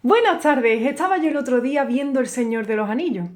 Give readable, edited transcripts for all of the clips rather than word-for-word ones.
Buenas tardes, estaba yo el otro día viendo El Señor de los Anillos.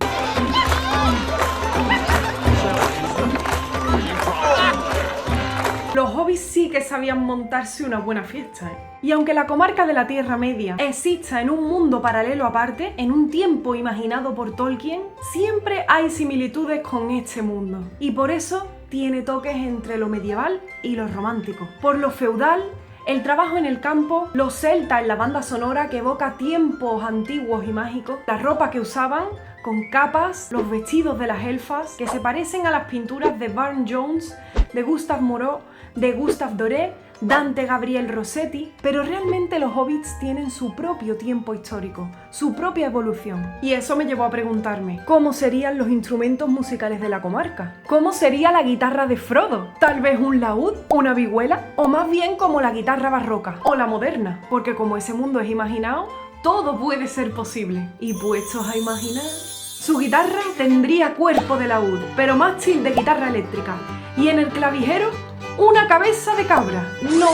Los hobbits sí que sabían montarse una buena fiesta, ¿eh? Y aunque la comarca de la Tierra Media exista en un mundo paralelo aparte, en un tiempo imaginado por Tolkien, siempre hay similitudes con este mundo. Y por eso tiene toques entre lo medieval y lo romántico. Por lo feudal, el trabajo en el campo, los celtas en la banda sonora que evoca tiempos antiguos y mágicos, la ropa que usaban, con capas, los vestidos de las elfas, que se parecen a las pinturas de Burne-Jones, de Gustave Moreau, de Gustave Doré, Dante Gabriel Rossetti, pero realmente los hobbits tienen su propio tiempo histórico, su propia evolución. Y eso me llevó a preguntarme, ¿cómo serían los instrumentos musicales de la comarca? ¿Cómo sería la guitarra de Frodo? ¿Tal vez un laúd? ¿Una vihuela? ¿O más bien como la guitarra barroca? ¿O la moderna? Porque como ese mundo es imaginado, todo puede ser posible. Y puestos a imaginar, su guitarra tendría cuerpo de laúd, pero mástil de guitarra eléctrica. Y en el clavijero, una cabeza de cabra. No.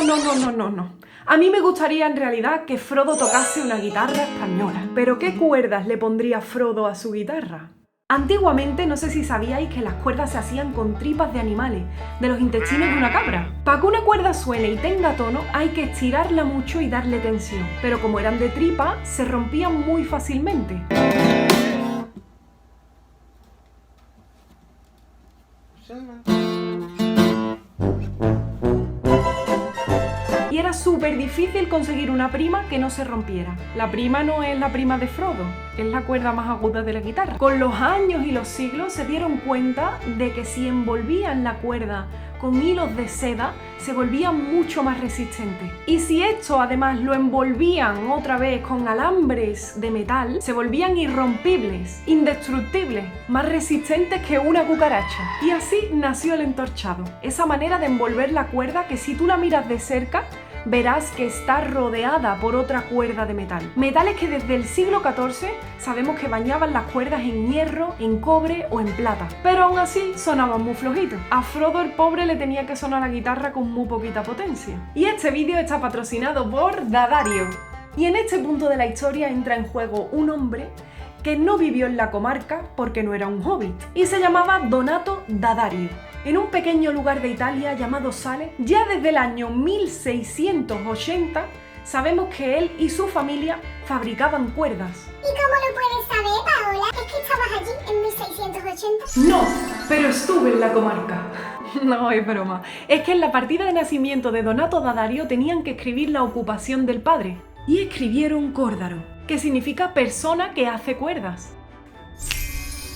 A mí me gustaría en realidad que Frodo tocase una guitarra española. Pero ¿qué cuerdas le pondría Frodo a su guitarra? Antiguamente, no sé si sabíais que las cuerdas se hacían con tripas de animales, de los intestinos de una cabra. Para que una cuerda suene y tenga tono, hay que estirarla mucho y darle tensión. Pero como eran de tripa, se rompían muy fácilmente. Y era súper difícil conseguir una prima que no se rompiera. La prima no es la prima de Frodo, es la cuerda más aguda de la guitarra. Con los años y los siglos se dieron cuenta de que si envolvían la cuerda con hilos de seda, se volvía mucho más resistente. Y si esto además lo envolvían otra vez con alambres de metal, se volvían irrompibles, indestructibles, más resistentes que una cucaracha. Y así nació el entorchado, esa manera de envolver la cuerda que si tú la miras de cerca, verás que está rodeada por otra cuerda de metal. Metales que desde el siglo XIV sabemos que bañaban las cuerdas en hierro, en cobre o en plata. Pero aún así sonaban muy flojitos. A Frodo el pobre le tenía que sonar la guitarra con muy poquita potencia. Y este vídeo está patrocinado por Dadario. Y en este punto de la historia entra en juego un hombre que no vivió en la comarca porque no era un hobbit y se llamaba Donato Dadario. En un pequeño lugar de Italia llamado Sale, ya desde el año 1680 sabemos que él y su familia fabricaban cuerdas. ¿Y cómo lo puedes saber, Paola? ¿Es que estabas allí en 1680? No, pero estuve en la comarca. No, es broma. Es que en la partida de nacimiento de Donato Dadario tenían que escribir la ocupación del padre. Y escribieron córdaro, que significa persona que hace cuerdas.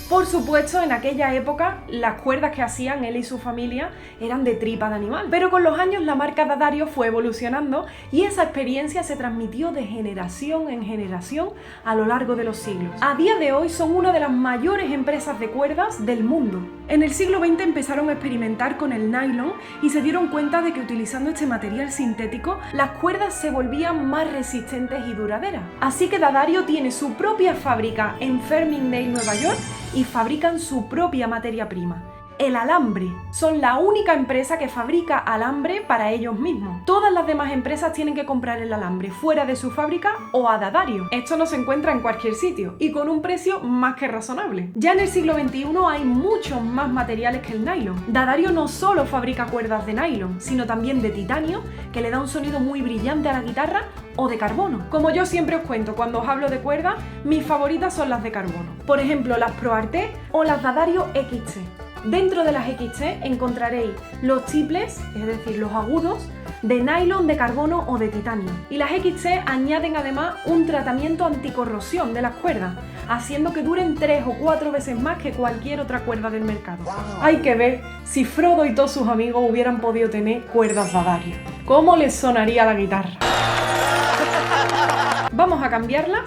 Por supuesto, en aquella época, las cuerdas que hacían él y su familia eran de tripa de animal. Pero con los años la marca Dadario fue evolucionando y esa experiencia se transmitió de generación en generación a lo largo de los siglos. A día de hoy son una de las mayores empresas de cuerdas del mundo. En el siglo XX empezaron a experimentar con el nylon y se dieron cuenta de que utilizando este material sintético, las cuerdas se volvían más resistentes y duraderas. Así que Dadario tiene su propia fábrica en Farmingdale, Nueva York, y fabrican su propia materia prima, el alambre. Son la única empresa que fabrica alambre para ellos mismos. Todas las demás empresas tienen que comprar el alambre fuera de su fábrica o a Dadario. Esto no se encuentra en cualquier sitio y con un precio más que razonable. Ya en el siglo XXI hay muchos más materiales que el nylon. Dadario no solo fabrica cuerdas de nylon, sino también de titanio, que le da un sonido muy brillante a la guitarra, o de carbono. Como yo siempre os cuento cuando os hablo de cuerdas, mis favoritas son las de carbono. Por ejemplo, las ProArte o las Dadario XT. Dentro de las XT encontraréis los triples, es decir, los agudos, de nylon, de carbono o de titanio. Y las XT añaden además un tratamiento anticorrosión de las cuerdas, haciendo que duren 3 o 4 veces más que cualquier otra cuerda del mercado. Hay que ver si Frodo y todos sus amigos hubieran podido tener cuerdas Dadario. ¿Cómo les sonaría la guitarra? Vamos a cambiarlas.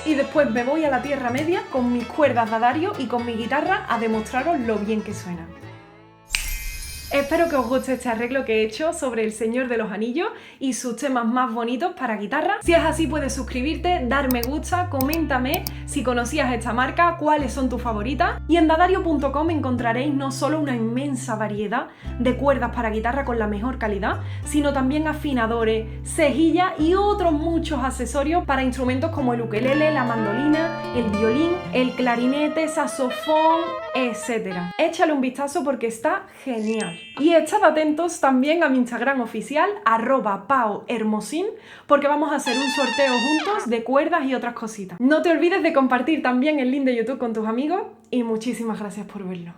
Y después me voy a la Tierra Media con mis cuerdas Dadario y con mi guitarra a demostraros lo bien que suena. Espero que os guste este arreglo que he hecho sobre El Señor de los Anillos y sus temas más bonitos para guitarra. Si es así, puedes suscribirte, dar me gusta, coméntame si conocías esta marca, cuáles son tus favoritas. Y en dadario.com encontraréis no solo una inmensa variedad de cuerdas para guitarra con la mejor calidad, sino también afinadores, cejillas y otros muchos accesorios para instrumentos como el ukelele, la mandolina, el violín, el clarinete, saxofón, etc. Échale un vistazo porque está genial. Y estad atentos también a mi Instagram oficial, @paohermosin, porque vamos a hacer un sorteo juntos de cuerdas y otras cositas. No te olvides de compartir también el link de YouTube con tus amigos y muchísimas gracias por verlo.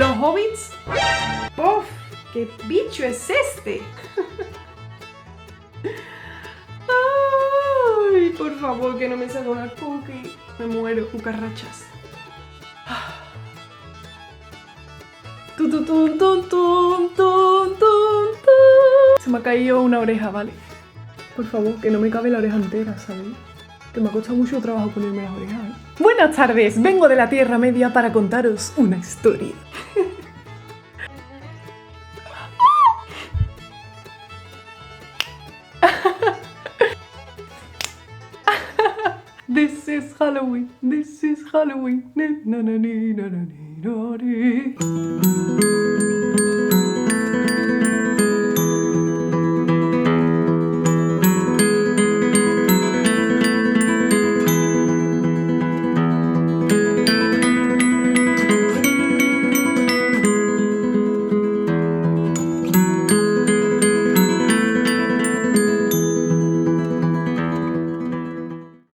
¿Los hobbits? ¡Puf! ¿Qué bicho es este? ¡Ay! Por favor, que no me salga una cookie. Me muero, cucarachas. Se me ha caído una oreja, ¿vale? Por favor, que no me cabe la oreja entera, ¿sabéis? Que me ha costado mucho trabajo ponerme las orejas, ¿eh? Buenas tardes, vengo de la Tierra Media para contaros una historia. This is Halloween, this is Halloween. Na, na, na, na, na, na, na, na.